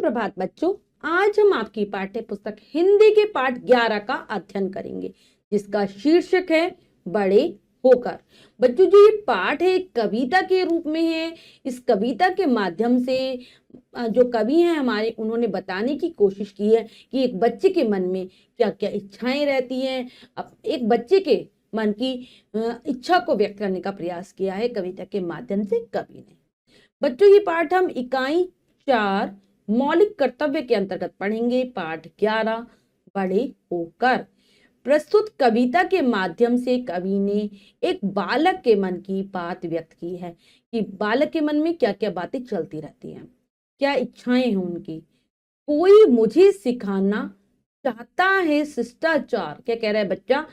सुप्रभात बच्चों। आज हम आपकी पाठ्य पुस्तक हिंदी के पाठ 11 का अध्ययन करेंगे, जिसका शीर्षक है बड़े होकर। बच्चों, जो ये पाठ है एक कविता के रूप में है। इस कविता के माध्यम से जो कवि हैं हमारे, उन्होंने बताने की कोशिश की है कि एक बच्चे के मन में क्या क्या इच्छाएं रहती हैं। अब एक बच्चे के मन की इच्छा को व्यक्त करने का प्रयास किया है कविता के माध्यम से कवि ने। बच्चों, ये पाठ हम इकाई 4 मौलिक कर्तव्य के अंतर्गत पढ़ेंगे। पाठ 11 बड़े होकर। प्रस्तुत कविता के माध्यम से कवि ने एक बालक के मन की बात व्यक्त की है कि बालक के मन में क्या क्या बातें चलती रहती हैं, क्या इच्छाएं हैं उनकी। कोई मुझे सिखाना चाहता है शिष्टाचार। क्या कह रहा है बच्चा?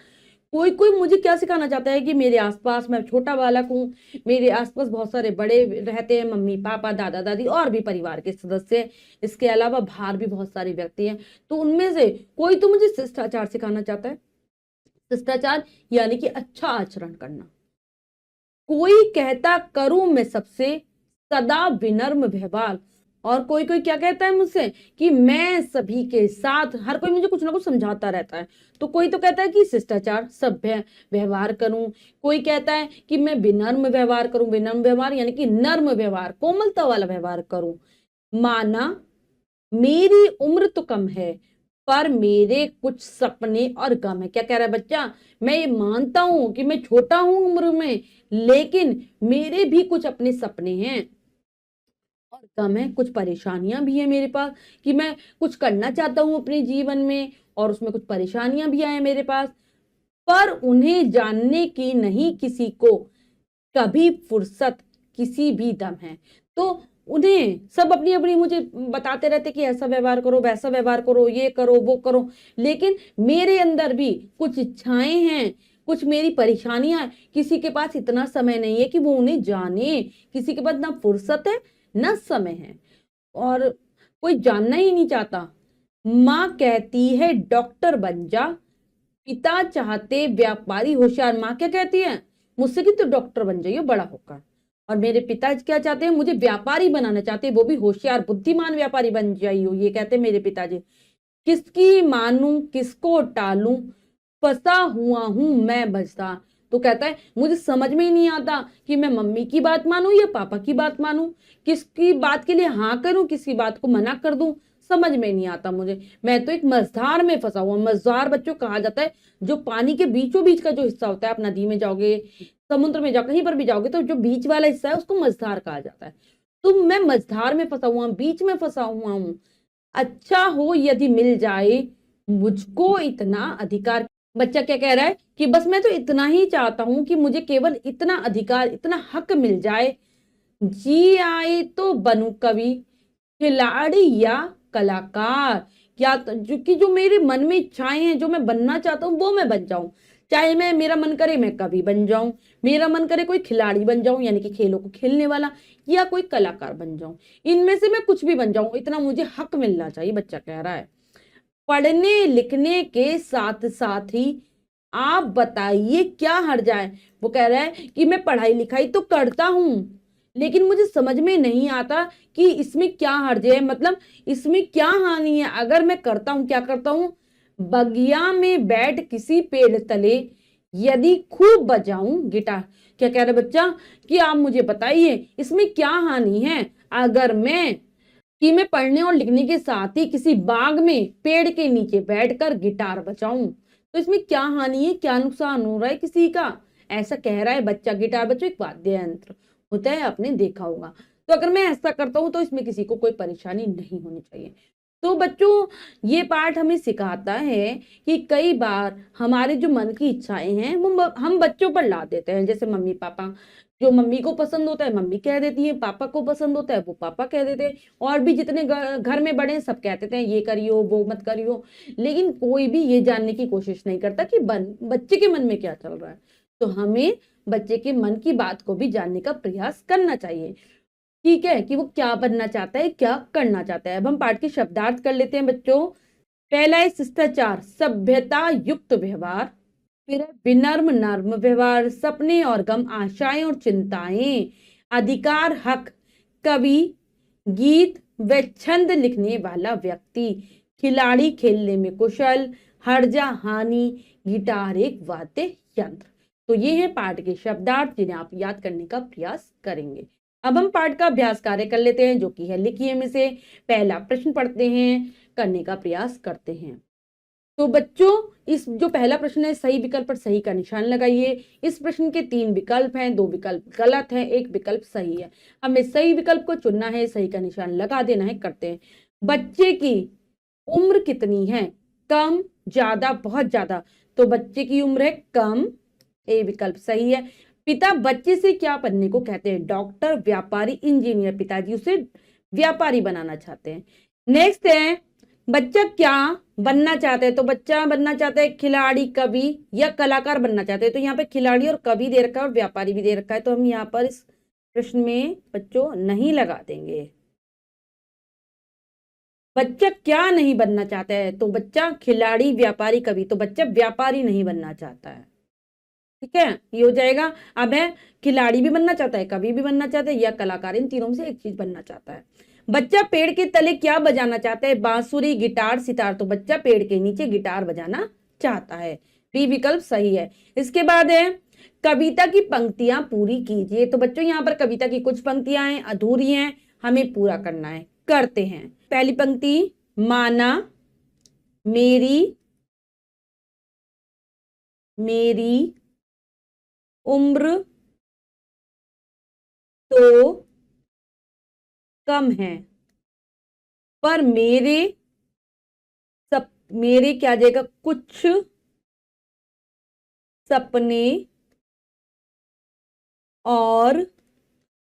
कोई कोई मुझे क्या सिखाना चाहता है कि मेरे आसपास, मैं छोटा बालक हूँ, मेरे आसपास बहुत सारे बड़े रहते हैं, मम्मी पापा दादा दादी और भी परिवार के सदस्य, इसके अलावा बाहर भी बहुत सारे व्यक्ति हैं। तो उनमें से कोई तो मुझे शिष्टाचार सिखाना चाहता है। शिष्टाचार यानी कि अच्छा आचरण करना। कोई कहता करूं मैं सबसे सदा विनम्र व्यवहार। और कोई कोई क्या कहता है मुझसे कि मैं सभी के साथ, हर कोई मुझे कुछ ना कुछ समझाता रहता है। तो कोई तो कहता है कि शिष्टाचार सभ्य व्यवहार करूं, कोई कहता है कि मैं विनम्र व्यवहार करूं। विनम्र व्यवहार यानी कि नर्म व्यवहार, कोमलता वाला व्यवहार करूं। माना मेरी उम्र तो कम है, पर मेरे कुछ सपने और गम है। क्या कह रहा है बच्चा? मैं ये मानता हूं कि मैं छोटा हूं उम्र में, लेकिन मेरे भी कुछ अपने सपने हैं और गम है, कुछ परेशानियां भी है मेरे पास, कि मैं कुछ करना चाहता हूं अपने जीवन में और उसमें कुछ परेशानियां भी आए मेरे पास, पर उन्हें जानने की नहीं किसी को कभी फुर्सत, किसी भी दम है। तो उन्हें सब अपनी अपनी मुझे बताते रहते कि ऐसा व्यवहार करो, वैसा व्यवहार करो, ये करो, वो करो, लेकिन मेरे अंदर भी कुछ इच्छाएं हैं, कुछ मेरी परेशानियां हैं। किसी के पास इतना समय नहीं है कि वो उन्हें जाने, किसी के पास ना फुर्सत है ना समय है, और कोई जानना ही नहीं चाहता। माँ कहती है डॉक्टर बन जा, पिता चाहते व्यापारी होशियार। माँ क्या कहती है मुझसे कि तू डॉक्टर बन जाइए बड़ा होकर, और मेरे पिता क्या चाहते हैं, मुझे व्यापारी बनाना चाहते हैं, वो भी होशियार बुद्धिमान व्यापारी बन जाइयो, ये कहते हैं मेरे पिताजी। किसकी मानूं किसको टालूं, फंसा हुआ हूं मैं बचता। तो कहता है मुझे समझ में ही नहीं आता कि मैं मम्मी की बात मानूं या पापा की बात मानूं, किसकी बात के लिए हाँ करूं, किसकी बात को मना कर दूं, समझ में नहीं आता मुझे। मैं तो एक मझधार में फंसा हुआ। मझधार बच्चों कहा जाता है जो पानी के बीचों बीच का जो हिस्सा होता है, आप नदी में जाओगे, समुद्र में जाओ, कहीं पर भी जाओगे, तो जो बीच वाला हिस्सा है उसको मझधार कहा जाता है। तो मैं मझधार में फंसा हुआ, बीच में फंसा हुआ हूं। अच्छा हो यदि मिल जाए मुझको इतना अधिकार। बच्चा क्या कह रहा है कि बस मैं तो इतना ही चाहता हूं कि मुझे केवल इतना अधिकार, इतना हक मिल जाए। जी आए तो बनूं कवि, खिलाड़ी या कलाकार। क्या जो मेरे मन में इच्छाएं हैं, जो मैं बनना चाहता हूं वो मैं बन जाऊं। चाहे मेरा मन करे मैं कवि बन जाऊं, मेरा मन करे कोई खिलाड़ी बन जाऊं यानी कि खेलों को खेलने वाला, या कोई कलाकार बन जाऊं, इनमें से मैं कुछ भी बन जाऊं, इतना मुझे हक मिलना चाहिए। बच्चा कह रहा है पढ़ने लिखने के साथ साथ ही आप बताइए क्या हर्ज है। वो कह रहा है कि मैं पढ़ाई लिखाई तो करता हूं, लेकिन मुझे समझ में नहीं आता कि इसमें क्या हर्ज है, मतलब इसमें क्या हानि है अगर मैं करता हूं। क्या करता हूं? बगिया में बैठ किसी पेड़ तले यदि खूब बजाऊं गिटार। क्या कह रहे बच्चा कि आप मुझे बताइए इसमें क्या हानि है अगर मैं पढ़ने और लिखने के साथ ही किसी बाग में पेड़ के नीचे बैठकर गिटार बजाऊं। तो इसमें क्या हानि है, क्या नुकसान हो रहा है किसी का, ऐसा कह रहा है बच्चा। गिटार बच्चों एक वाद्य यंत्र होता है, आपने देखा होगा। तो अगर मैं ऐसा करता हूं तो इसमें किसी को कोई परेशानी नहीं होनी चाहिए। तो बच्चों, ये पाठ हमें सिखाता है कि कई बार हमारे जो मन की इच्छाएं हैं वो हम बच्चों पर ला देते हैं। जैसे मम्मी पापा, जो मम्मी को पसंद होता है मम्मी कह देती है, पापा को पसंद होता है वो पापा कह देते हैं, और भी जितने घर में बड़े हैं सब कह देते हैं ये करियो वो मत करियो। लेकिन कोई भी ये जानने की कोशिश नहीं करता कि बच्चे के मन में क्या चल रहा है। तो हमें बच्चे के मन की बात को भी जानने का प्रयास करना चाहिए, ठीक है, कि वो क्या बनना चाहता है, क्या करना चाहता है। अब हम पाठ के शब्दार्थ कर लेते हैं बच्चों। पहला है शिष्टाचार, सभ्यता युक्त व्यवहार। फिर है विनम्र नर्म व्यवहार, सपने और गम, आशाएं और चिंताएं। अधिकार हक, कवि, गीत, व छंद लिखने वाला व्यक्ति, खिलाड़ी खेलने में कुशल, हर्जा हानि, गिटार एक वाद्य यंत्र। तो ये है पाठ के शब्दार्थ जिन्हें आप याद करने का प्रयास करेंगे। अब हम पाठ का अभ्यास कार्य कर लेते हैं, जो कि है लिखिए में से पहला प्रश्न पढ़ते हैं, करने का प्रयास करते हैं। तो बच्चों, इस जो पहला प्रश्न है, सही विकल्प पर सही का निशान लगाइए। इस प्रश्न के 3 विकल्प हैं, 2 विकल्प गलत हैं, 1 विकल्प सही है। हमें सही विकल्प को चुनना है, सही का निशान लगा देना है। करते हैं। बच्चे की उम्र कितनी है? कम, ज्यादा, बहुत ज्यादा। तो बच्चे की उम्र है कम, ए विकल्प सही है। पिता बच्चे से क्या बनने को कहते हैं? डॉक्टर, व्यापारी, इंजीनियर। पिताजी उसे व्यापारी बनाना चाहते हैं। नेक्स्ट है, बच्चा क्या बनना चाहता है? तो बच्चा बनना चाहता है खिलाड़ी, कवि या कलाकार बनना चाहते हैं। तो यहाँ पे खिलाड़ी और कवि दे रखा है और व्यापारी भी दे रखा है, तो हम यहाँ पर इस प्रश्न में बच्चों नहीं लगा देंगे। बच्चा क्या नहीं बनना चाहता है? तो बच्चा खिलाड़ी, व्यापारी, कवि। तो बच्चा व्यापारी नहीं बनना चाहता है। ठीक है, ये हो जाएगा। अब है, खिलाड़ी भी बनना चाहता है, कवि भी बनना चाहता है या कलाकार, इन तीनों में से एक चीज बनना चाहता है। बच्चा पेड़ के तले क्या बजाना चाहता है? बांसुरी, गिटार, सितार। तो बच्चा पेड़ के नीचे गिटार बजाना चाहता है, बी विकल्प सही है। इसके बाद है, कविता की पंक्तियां पूरी कीजिए। तो बच्चों, यहाँ पर कविता की कुछ पंक्तियां हैं, अधूरी हैं, हमें पूरा करना है। करते हैं। पहली पंक्ति, माना मेरी उम्र तो कम है, पर मेरे क्या जाएगा, कुछ सपने और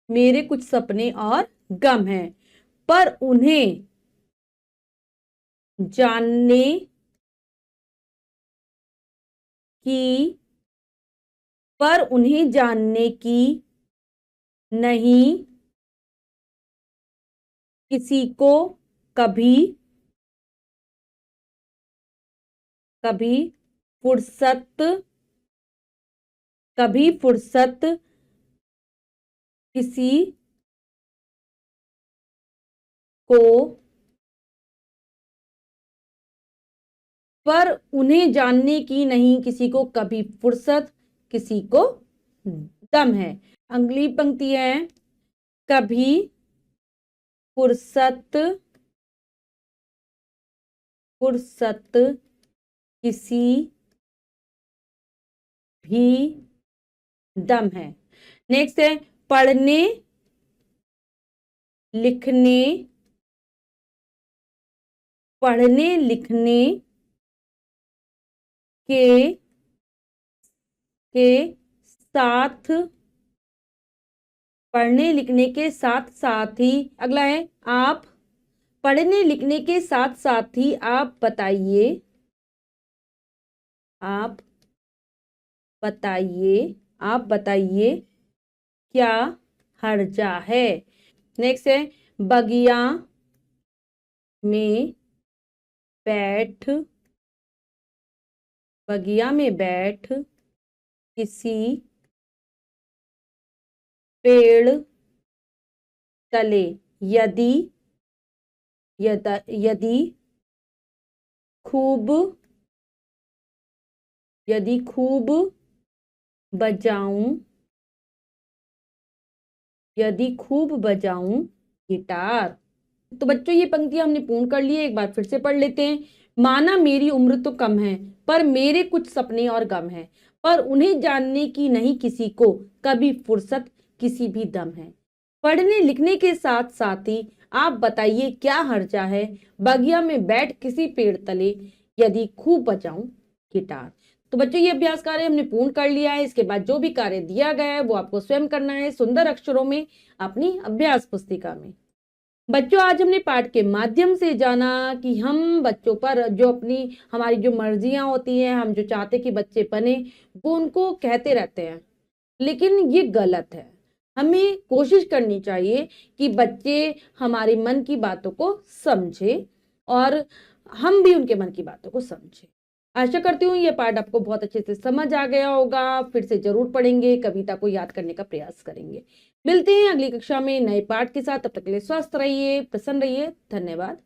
मेरे कुछ सपने और गम हैं, पर उन्हें जानने की नहीं किसी को कभी फुर्सत किसी को पर उन्हें जानने की नहीं किसी को कभी फुर्सत, किसी को दम है। अगली पंक्ति है, कभी फुर्सत किसी भी दम है। नेक्स्ट है, पढ़ने लिखने के साथ साथ ही, अगला है, आप पढ़ने लिखने के साथ साथ ही आप बताइए क्या हर्जा है। नेक्स्ट है, बगिया में बैठ किसी पेड़ तले यदि खूब बजाऊं गिटार। तो बच्चों, ये पंक्तियां हमने पूर्ण कर ली है, एक बार फिर से पढ़ लेते हैं। माना मेरी उम्र तो कम है, पर मेरे कुछ सपने और गम है, पर उन्हें जानने की नहीं किसी को कभी फुर्सत, किसी भी दम है। पढ़ने लिखने के साथ साथ ही आप बताइए क्या हर्जा है, बगिया में बैठ किसी पेड़ तले यदि खूब बजाऊं गिटार। तो बच्चों, ये अभ्यास कार्य हमने पूर्ण कर लिया है। इसके बाद जो भी कार्य दिया गया है वो आपको स्वयं करना है सुंदर अक्षरों में अपनी अभ्यास पुस्तिका में। बच्चों, आज हमने पाठ के माध्यम से जाना कि हम बच्चों पर जो हमारी जो मर्जियां होती हैं, हम जो चाहते कि बच्चे बने, वो उनको कहते रहते हैं, लेकिन ये गलत है। हमें कोशिश करनी चाहिए कि बच्चे हमारे मन की बातों को समझे और हम भी उनके मन की बातों को समझे। आशा करती हूँ ये पाठ आपको बहुत अच्छे से समझ आ गया होगा। फिर से जरूर पढ़ेंगे, कविता को याद करने का प्रयास करेंगे। मिलते हैं अगली कक्षा में नए पाठ के साथ। तब तक के लिए स्वस्थ रहिए, प्रसन्न रहिए। धन्यवाद।